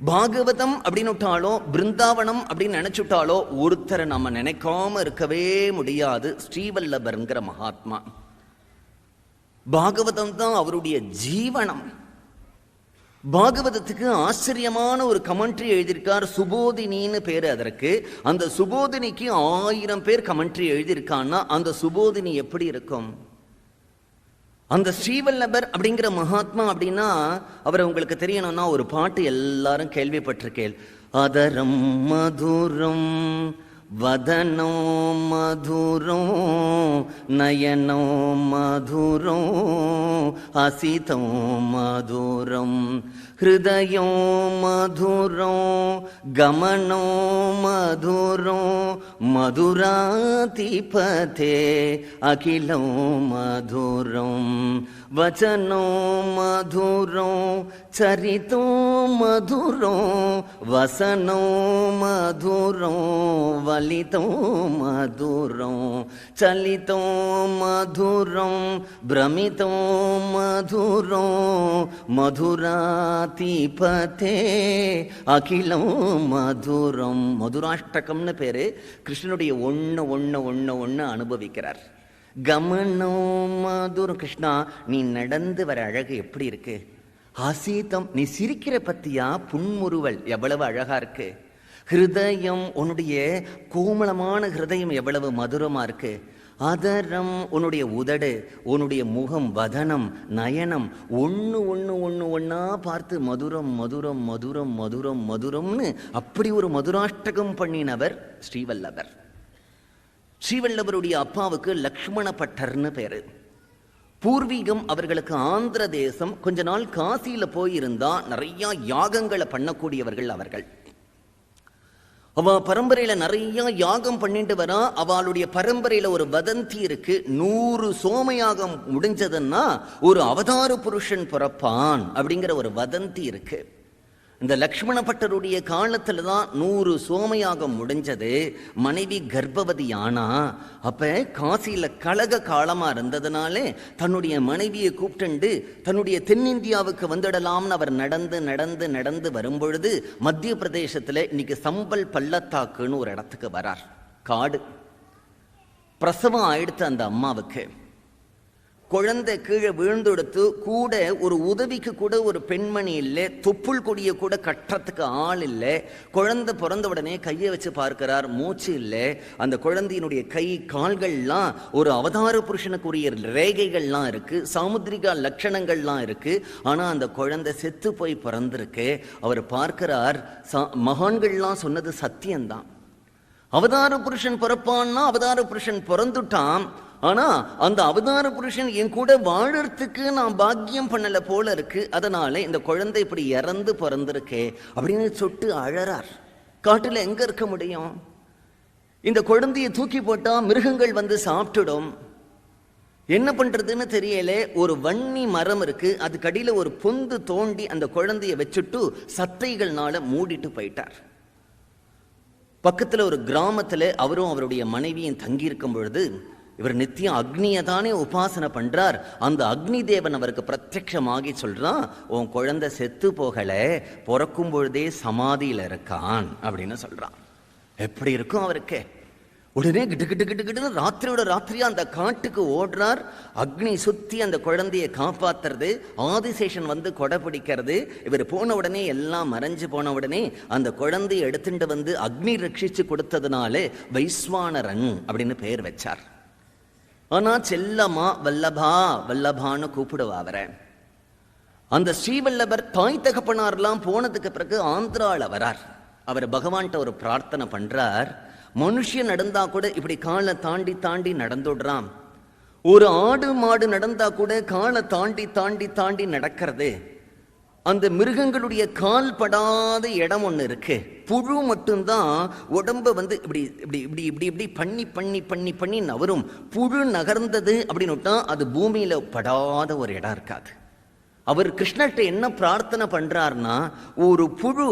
பாகவதம் அப்படின்னு விட்டாலோ பிருந்தாவனம் அப்படின்னு நினைச்சுட்டாலோ ஒருத்தரை நம்ம நினைக்காம இருக்கவே முடியாது. ஸ்ரீவல்லபர்ங்கிற மகாத்மா. பாகவதம் தான் அவருடைய ஜீவனம். பாகவதத்துக்கு ஆச்சரியமான ஒரு கமெண்ட்ரி எழுதியிருக்கார். சுபோதினின்னு பேரு அதற்கு. அந்த சுபோதினிக்கு 1000 பேர் கமெண்ட்ரி எழுதியிருக்கான்னா அந்த சுபோதினி எப்படி இருக்கும்? அந்த ஸ்ரீவல்லபர் அப்படிங்கிற மகாத்மா அப்படின்னா அவரை உங்களுக்கு தெரியணும்னா ஒரு பாட்டு எல்லாரும் கேள்விப்பட்டிருக்கேன். அதரம் மதுரம் வதனோ மதுரோ நயனோ மதுரோ அசிதோ மதுரம் ஹிருதயோ மதுரோ கமனோ மதுரோ மதுராதிபதே அகிலோ மதுரம் வச்சனோ மதுரோ சரிதோ மதுரோ வசனோ மதுரோ வலிதோ மதுரோ சலிதோ மதுரோ பிரமிதோ மதுரோ மதுராதிபதே அகிலோ மதுரம். மதுராஷ்டகம்னு பேரு. கிருஷ்ணனுடைய ஒண்ணு அனுபவிக்கிறார். கமனோ மதுரம். கிருஷ்ணா, நீ நடந்து வர அழகு எப்படி இருக்கு? ஆசீதம், நீ சிரிக்கிற பத்தியா புன்முறுவல் எவ்வளவு அழகா இருக்கு. ஹிருதயம், உன்னுடைய கோமளமான ஹிருதயம் எவ்வளவு மதுரமா இருக்கு. அதரம், உன்னுடைய உதடு, உன்னுடைய முகம், வதனம், நயனம் ஒன்னா பார்த்து மதுரம் மதுரம் மதுரம் மதுரம் மதுரம்னு அப்படி ஒரு மதுராஷ்டகம் பண்ணினவர் ஸ்ரீவல்லபர். ஸ்ரீவல்லபருடைய அப்பாவுக்கு லக்ஷ்மண பட்டர்னு பேரு. பூர்வீகம் அவர்களுக்கு ஆந்திர தேசம். கொஞ்ச நாள் காசியில போயிருந்தா நிறைய யாகங்களை பண்ணக்கூடியவர்கள் அவர்கள். அவ பரம்பரையில நிறைய யாகம் பண்ணிட்டு வரா. அவளுடைய பரம்பரையில ஒரு வதந்தி இருக்கு. 100 சோமயாகம் முடிஞ்சதுன்னா ஒரு அவதார புருஷன் பிறப்பான் அப்படிங்கிற ஒரு வதந்தி இருக்கு. இந்த லக்ஷ்மண பட்டருடைய காலத்துல தான் 100 சோமயாகம் முடிஞ்சது. மனைவி கர்ப்பவதி ஆனா. அப்ப காசியில கலக காலமா இருந்ததுனாலே தன்னுடைய மனைவியை கூப்பிட்டு தன்னுடைய தென்னிந்தியாவுக்கு வந்துடலாம்னு அவர் நடந்து வரும்பொழுது மத்திய பிரதேசத்துல இன்னைக்கு சம்பல் பள்ளத்தாக்குன்னு ஒரு இடத்துக்கு வரார். காடு. பிரசவம் ஆயிடுத்து அந்த அம்மாவுக்கு. குழந்தை கீழே விழுந்தெடுத்து கூட ஒரு உதவிக்கு கூட ஒரு பெண்மணி இல்லை. தொப்புள் கொடிய கூட கட்டுறதுக்கு ஆள் இல்லை. குழந்தை பிறந்த உடனே கையை வச்சு பார்க்கிறார், மூச்சு இல்லை. அந்த குழந்தையினுடைய கை கால்கள்லாம் ஒரு அவதார புருஷனுக்குரிய ரேகைகள்லாம் இருக்கு, சாமுத்திரிகா லட்சணங்கள்லாம் இருக்கு. ஆனா அந்த குழந்தை செத்து போய் பிறந்திருக்கு. அவர் பார்க்கிறார், மகான்கள்லாம் சொன்னது சத்தியம்தான். அவதார புருஷன் பிறப்பான்னா அவதார புருஷன் பிறந்துட்டான். ஆனா அந்த அவதார புருஷன் என் கூட வாழறதுக்கு நான் பாக்கியம் பண்ணல போல இருக்கு. அதனால இந்த குழந்தை இப்படி இறந்து பிறந்திருக்கே அப்படின்னு சொட்டு அழறார். காட்டுல எங்க இருக்க முடியும்? இந்த குழந்தையை தூக்கி போட்டா மிருகங்கள் வந்து சாப்பிட்டுடும். என்ன பண்றதுன்னு தெரியல. ஒரு வன்னி மரம் இருக்கு, அதுக்கடியில ஒரு பொந்து தோண்டி அந்த குழந்தைய வச்சுட்டு சத்தைகள்னால மூடிட்டு போயிட்டார். பக்கத்துல ஒரு கிராமத்துல அவரும் அவருடைய மனைவியும் தங்கி இருக்கும் பொழுது இவர் நித்தியம் அக்னியை தானே உபாசனை பண்றார். அந்த அக்னி தேவன் அவருக்கு பிரத்யட்சமாகி சொல்றான், உன் குழந்தை செத்து போகல, பிறக்கும் பொழுதே சமாதியில இருக்கான் அப்படின்னு சொல்றான். எப்படி இருக்கும் அவருக்கு? உடனே கிட்டு ராத்திரியோட ராத்திரியா அந்த காட்டுக்கு ஓடுறார். அக்னி சுத்தி அந்த குழந்தையை காப்பாத்துறது, ஆதிசேஷன் வந்து கொடை பிடிக்கிறது. இவர் போன உடனே எல்லாம் மறைஞ்சு போன உடனே அந்த குழந்தையை எடுத்துட்டு வந்து அக்னி ரட்சிச்சு கொடுத்ததுனாலே வைஸ்வானரன் அப்படின்னு பெயர் வச்சார். ஆனா செல்லமா வல்லபா வல்லபான்னு கூப்பிடுவா அவரை. அந்த ஸ்ரீவல்லபர் தாய் தகப்பனார்லாம் போனதுக்கு பிறகு ஆந்திரால வரார். அவர் பகவான்கிட்ட ஒரு பிரார்த்தனை பண்றார். மனுஷன் நடந்தா கூட இப்படி காலை தாண்டி தாண்டி நடந்துடுறான். ஒரு ஆடு மாடு நடந்தா கூட காலை தாண்டி தாண்டி தாண்டி நடக்கிறது. அந்த மிருகங்களுடைய கால் படாத இடம் ஒண்ணு இருக்கு. புழு மட்டும்தான் உடம்ப வந்து இப்படி இப்படி இப்படி இப்படி இப்படி பண்ணி பண்ணி பண்ணி பண்ணி நவரும். புழு நகர்ந்தது அப்படின்னு அது பூமியில படாத ஒரு இடம் இருக்காது. அவர் கிருஷ்ணர்கிட்ட என்ன பிரார்த்தனை பண்றார்னா, ஒரு புழு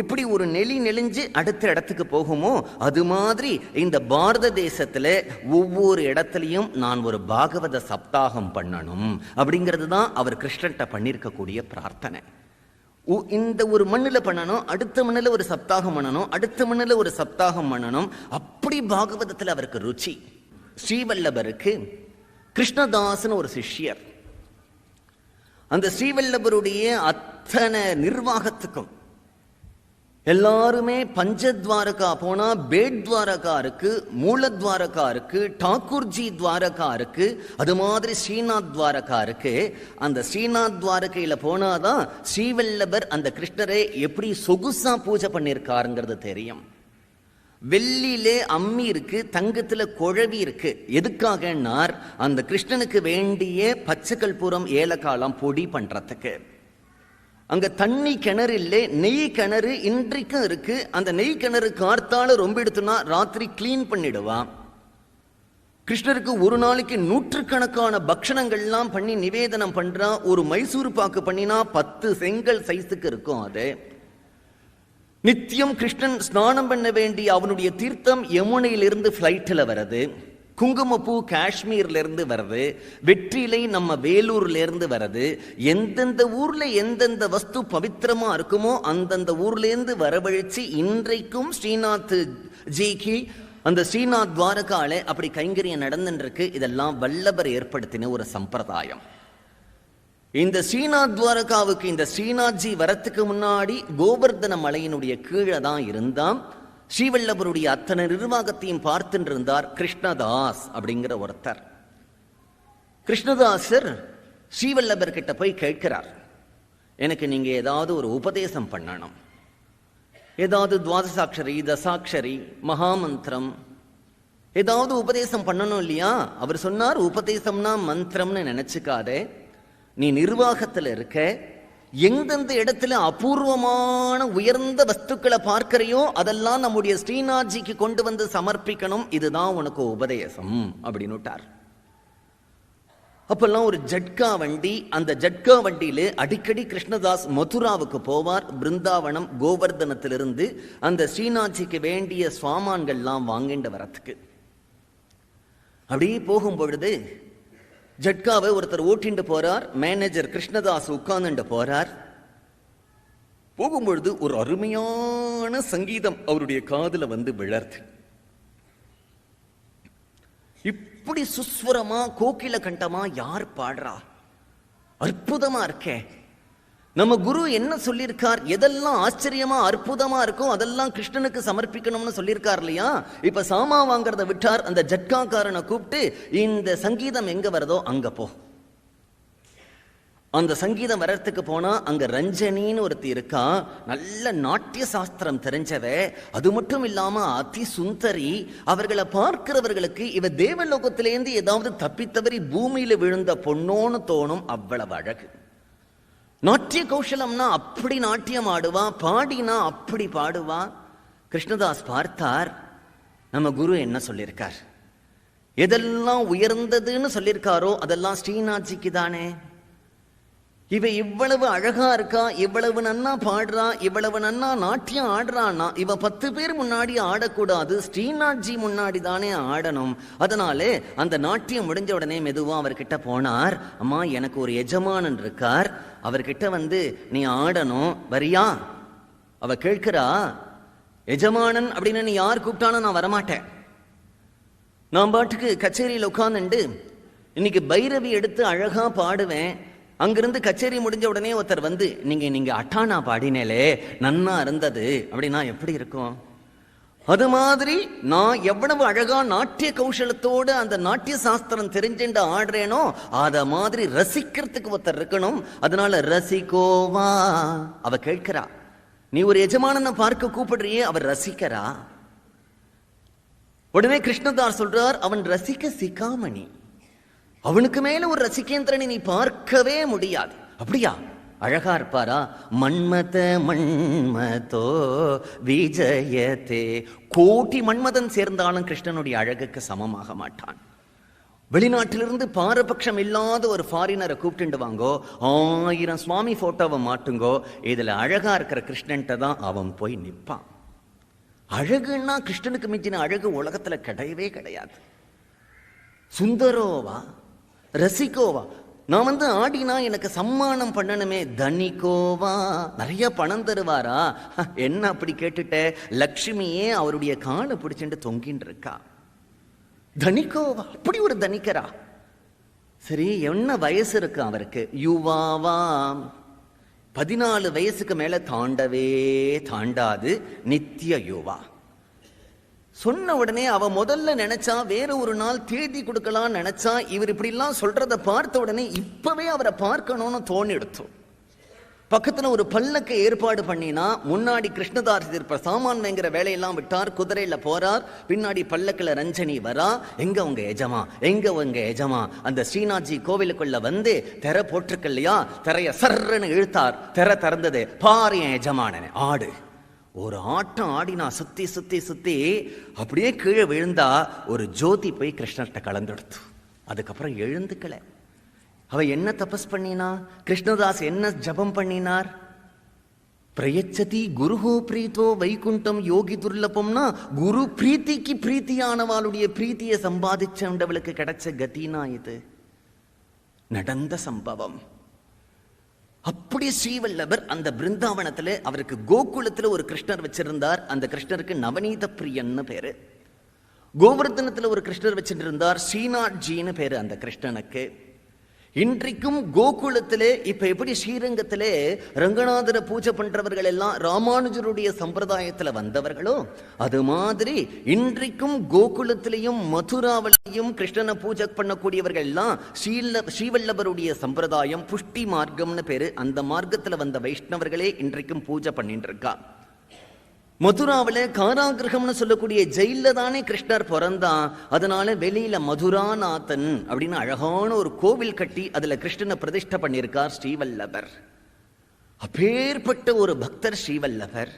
இப்படி ஒரு நெளிஞ்சு அடுத்த இடத்துக்கு போகுமோ அது மாதிரி இந்த பாரத தேசத்துல ஒவ்வொரு இடத்துலையும் நான் ஒரு பாகவத சப்தாகம் பண்ணணும் அப்படிங்கிறது தான் அவர் கிருஷ்ணர்கிட்ட பண்ணியிருக்கக்கூடிய பிரார்த்தனை. இந்த ஒரு மண்ணில் பண்ணணும், அடுத்த மண்ணில் ஒரு சப்தாகம் பண்ணணும், அடுத்த மண்ணில் ஒரு சப்தாகம் பண்ணணும். அப்படி பாகவதத்தில் அவருக்கு ருச்சி. ஸ்ரீவல்லபருக்கு கிருஷ்ணதாசன் ஒரு சிஷ்யர். அந்த ஸ்ரீவல்லபருடைய அத்தனை நிர்வாகத்துக்கும் எல்லாருமே பஞ்சத்வாரகா போனா பேட் துவாரகா இருக்கு, மூலத்வாரகா இருக்கு, டாக்கூர்ஜி துவாரகா இருக்கு, அது மாதிரி ஸ்ரீநாத் துவாரகா இருக்கு. அந்த ஸ்ரீநாத் துவாரகையில போனாதான் ஸ்ரீவல்லபர் அந்த கிருஷ்ணரை எப்படி சொகுசா பூஜை பண்ணியிருக்காருங்கிறது தெரியும். வெள்ளியிலே அம்மி இருக்கு, தங்கத்துல குழவி இருக்கு. எதுக்காகனார் அந்த கிருஷ்ணனுக்கு வேண்டிய பச்சைக்கற்பூரம் ஏலக்காலம் பொடி பண்றதுக்கு. அங்க தண்ணி கிணறு இல்லை, நெய் கிணறு இன்றைக்கும் இருக்கு. அந்த நெய் கிணறு கார்த்தால ரொம்ப எடுத்துனா ராத்திரி கிளீன் பண்ணிடுவான். கிருஷ்ணருக்கு ஒரு நாளைக்கு நூற்றுக்கணக்கான பக்ஷணங்கள்லாம் பண்ணி நிவேதனம் பண்றா. ஒரு மைசூர் பாக்கு பண்ணினா 10 செங்கல் சைஸுக்கு இருக்கும். அது நித்தியம் கிருஷ்ணன் ஸ்நானம் பண்ண வேண்டிய அவனுடைய தீர்த்தம் யமுனையிலிருந்து பிளைட்ல வருது, குங்குமப்பூ காஷ்மீர்ல இருந்து வருது, வெற்றிலை நம்ம வேலூர்ல இருந்து வருது. எந்தெந்த ஊர்ல எந்தெந்த வஸ்து பவித்திரமா இருக்குமோ அந்தந்த ஊர்ல இருந்து வரவழைச்சு இன்றைக்கும் ஸ்ரீநாத் ஜிக்கு அந்த ஸ்ரீநாத் துவாரகால அப்படி கைங்கரியம் நடந்துருக்கு. இதெல்லாம் வல்லபர் ஏற்படுத்தின ஒரு சம்பிரதாயம். இந்த ஸ்ரீநாத் துவாரகாவுக்கு இந்த ஸ்ரீநாத்ஜி வரத்துக்கு முன்னாடி கோவர்தன மலையினுடைய கீழே தான் இருந்தான். ஸ்ரீவல்லபருடைய அத்தனை நிர்வாகத்தையும் பார்த்துட்டு இருந்தார் கிருஷ்ணதாஸ் அப்படிங்கிற ஒருத்தர். கிருஷ்ணதாசர் ஸ்ரீவல்லபர் கிட்ட போய் கேட்கிறார், எனக்கு நீங்க ஏதாவது ஒரு உபதேசம் பண்ணணும், ஏதாவது துவாதசாட்சரி, தசாட்சரி, மகாமந்திரம் ஏதாவது உபதேசம் பண்ணணும் இல்லையா? அவர் சொன்னார், உபதேசம்னா மந்திரம்னு நினைச்சுக்காதே, நீ நிர்வாகத்தில் இருக்க, எந்தெந்த இடத்துல அபூர்வமான உயர்ந்த வஸ்துக்களை பார்க்கிறையோ அதெல்லாம் நம்முடைய ஸ்ரீநாத்ஜிக்கு கொண்டு வந்து சமர்ப்பிக்கணும், இதுதான் உனக்கு உபதேசம் அப்படின்னுட்டார். அப்பெல்லாம் ஒரு ஜட்கா வண்டி, அந்த ஜட்கா வண்டியில அடிக்கடி கிருஷ்ணதாஸ் மதுராவுக்கு போவார். பிருந்தாவனம் கோவர்தனத்திலிருந்து அந்த ஸ்ரீநாத்ஜிக்கு வேண்டிய சாமான்கள்லாம் வாங்கிட்டு வரத்துக்கு. அப்படியே போகும் பொழுது ஜட்காவை ஒருத்தர் ஓட்டிண்டு போறார். மேனேஜர் கிருஷ்ணதாஸ் உட்கார்ந்துட்டு போறார். போகும்பொழுது ஒரு அருமையான சங்கீதம் அவருடைய காதுல வந்து விழருது. இப்படி சுஸ்வரமா கோகில கண்டமா யார் பாடுறா? அற்புதமா இருக்கே. நம்ம குரு என்ன சொல்லியிருக்கார்? எதெல்லாம் ஆச்சரியமா அற்புதமா இருக்கும் அதெல்லாம் கிருஷ்ணனுக்கு சமர்ப்பிக்கணும்னு சொல்லியிருக்கார் இல்லையா? இப்ப சாமா வாங்கறத விட்டார். அந்த ஜட்காக்காரனை கூப்பிட்டு, இந்த சங்கீதம் எங்க வருதோ அங்க போ. அந்த சங்கீதம் வர்றதுக்கு போனா அங்க ரஞ்சனின்னு ஒருத்தி இருக்கா, நல்ல நாட்டிய சாஸ்திரம் தெரிஞ்சவ. அது மட்டும் இல்லாம அதி சுந்தரி. அவர்களை பார்க்கிறவர்களுக்கு இவ தேவலோகத்திலேருந்து ஏதாவது தப்பித்தவறி பூமியில விழுந்த பொண்ணோன்னு தோணும், அவ்வளவு அழகு. நாட்டிய கௌசலம்னா அப்படி நாட்டியம் ஆடுவா, பாடினா அப்படி பாடுவா. கிருஷ்ணதாஸ் பார்த்தார், நம்ம குரு என்ன சொல்லியிருக்கார்? எதெல்லாம் உயர்ந்ததுன்னு சொல்லியிருக்காரோ அதெல்லாம் ஸ்ரீநாத்ஜிக்கு தானே. இவ இவ்வளவு அழகா இருக்கா, இவ்வளவு நன்னா பாடுறா, இவ்வளவு நன்னா நாட்டியம் ஆடுறான்னா இவ 10 பேர் முன்னாடி ஆடக்கூடாது, ஸ்ரீநாத்ஜி முன்னாடி தானே ஆடணும். அதனாலே அந்த நாட்டியம் முடிஞ்ச உடனே மெதுவா அவர்கிட்ட போனார். அம்மா, எனக்கு ஒரு எஜமானன் இருக்கார், அவர்கிட்ட வந்து நீ ஆடணும், வரியா? அவ கேட்கிறா, எஜமானன் அப்படின்னு நீ யார் கூப்பிட்டானோ நான் வரமாட்டேன். நான் பாட்டுக்கு கச்சேரியில் உட்கார்ந்துண்டு இன்னைக்கு பைரவி எடுத்து அழகா பாடுவேன். அங்கிருந்து கச்சேரி முடிஞ்ச உடனே ஒருத்தர் வந்து நீங்க அட்டானா பாடினேலே நன்னா இருந்தது அப்படின்னா எப்படி இருக்கும்? அது மாதிரி நான் எவ்வளவு அழகா நாட்டிய கௌசலத்தோடு அந்த நாட்டிய சாஸ்திரம் தெரிஞ்சுட்டு ஆடுறேனோ அத மாதிரி ரசிக்கிறதுக்கு ஒருத்தர் இருக்கணும். அதனால ரசிகோவா. அவ கேட்கிறா, நீ ஒரு எஜமானனை பார்க்க கூப்பிடுறியே, அவர் ரசிக்கிறா. உடனே கிருஷ்ணதாஸ் சொல்றார், அவன் ரசிக்க சிகாமணி, அவனுக்கு மேல ஒரு ரசிகேந்திரனை நீ பார்க்கவே முடியாது. அப்படியா? அழகா இருப்பாரா? மன்மத மன்மதோ விஜயத்தே. கோட்டி மன்மதன் சேர்ந்தாலும் கிருஷ்ணனுடைய அழகுக்கு சமமாக மாட்டான். வெளிநாட்டிலிருந்து பாரபட்சம் இல்லாத ஒரு ஃபாரினரை கூப்பிட்டு வாங்கோ, 1000 சுவாமி போட்டோவை மாட்டுங்கோ, இதுல அழகா இருக்கிற கிருஷ்ணன்ட்ட தான் அவன் போய் நிற்பான். அழகுன்னா கிருஷ்ணனுக்கு மிஞ்சின அழகு உலகத்துல கிடையவே கிடையாது. சுந்தரோவா, ரசிகோவா, நான் ஆடினா எனக்கு சம்மானம் பண்ணணுமே, தனிகோவா நிறைய பணம் தருவாரா? என்ன அப்படி கேட்டுட்ட? லக்ஷ்மியே அவருடைய காலை பிடிச்சிட்டு தொங்கின்னு இருக்கா. தனிகோவா, அப்படி ஒரு தனிக்கரா? சரி, என்ன வயசு இருக்கு அவருக்கு? யுவாவா, 14 வயசுக்கு மேல தாண்டவே தாண்டாது, நித்திய யுவா. சொன்ன உடனே அவ முதல்ல நினைச்சா வேற ஒரு நாள் தேதி கொடுக்கலாம் நினைச்சா, இவர் இப்படி எல்லாம் சொல்றத பார்த்த உடனே இப்பவே அவரை பார்க்கணும்னு தோணிடுத்து. பக்கத்துல ஒரு பல்லக்கு ஏற்பாடு பண்ணினா, முன்னாடி கிருஷ்ணதாஸ் இருப்பார், சாமான் வாங்குற வேலையெல்லாம் விட்டார், குதிரையில போறார், பின்னாடி பல்லக்குல ரஞ்சனி வரா. எங்க உங்க எஜமா, எங்க உங்க எஜமா? அந்த ஸ்ரீநாத்ஜி கோவிலுக்குள்ள வந்து திரை போட்டிருக்கு இல்லையா, திரைய சர்ன்னு இழுத்தார், திரை திறந்தது. பாரு என் எஜமான ஆடு. ஒரு ஆட்டம் ஆடினா, சுத்தி சுத்தி சுத்தி அப்படியே கீழே விழுந்தா, ஒரு ஜோதி போய் கிருஷ்ணர்கிட்ட கலந்துடுத்து. அதுக்கப்புறம் எழுந்துக்கல. அவ என்ன தபஸ் பண்ணினா? கிருஷ்ணதாஸ் என்ன ஜபம் பண்ணினார்? பிரயச்சதி குருஹோ பிரீத்தோ வைகுண்டம் யோகி துர்லபம்னா, குரு பிரீத்திக்கு பிரீத்தியானவாளுடைய பிரீத்தியை சம்பாதிச்சவளுக்கு கிடைச்ச கதினா இது நடந்த சம்பவம். அப்படி ஸ்ரீவல்லபர் அந்த பிருந்தாவனத்துல, அவருக்கு கோகுலத்துல ஒரு கிருஷ்ணர் வச்சிருந்தார். அந்த கிருஷ்ணருக்கு நவநீத பிரியன்னு பேரு. கோவர்தனத்துல ஒரு கிருஷ்ணர் வச்சிட்டு இருந்தார், ஸ்ரீநாத்ஜின்னு பேரு அந்த கிருஷ்ணனுக்கு. இன்றைக்கும் கோகுலத்திலே, இப்ப எப்படி ஸ்ரீரங்கத்திலே ரங்கநாதரை பூஜை பண்றவர்கள் எல்லாம் ராமானுஜருடைய சம்பிரதாயத்துல வந்தவர்களோ, அது மாதிரி இன்றைக்கும் கோகுலத்திலையும் மதுராவிலையும் கிருஷ்ணனை பூஜை பண்ணக்கூடியவர்கள் எல்லாம் ஸ்ரீவல்லபருடைய சம்பிரதாயம் புஷ்டி மார்க்கம்னு பேரு. அந்த மார்க்கத்துல வந்த வைஷ்ணவர்களே இன்றைக்கும் பூஜை பண்ணிட்டு இருக்கா. மதுராவில காராகிரகம்னு சொல்லக்கூடிய ஜெயில தானே கிருஷ்ணர் பிறந்தான். அதனால வெளியில மதுராநாதன் அப்படின்னு அழகான ஒரு கோவில் கட்டி அதுல கிருஷ்ணனை பிரதிஷ்டை பண்ணியிருக்கார் ஸ்ரீவல்லபர். அப்பேற்பட்ட ஒரு பக்தர் ஸ்ரீவல்லபர்.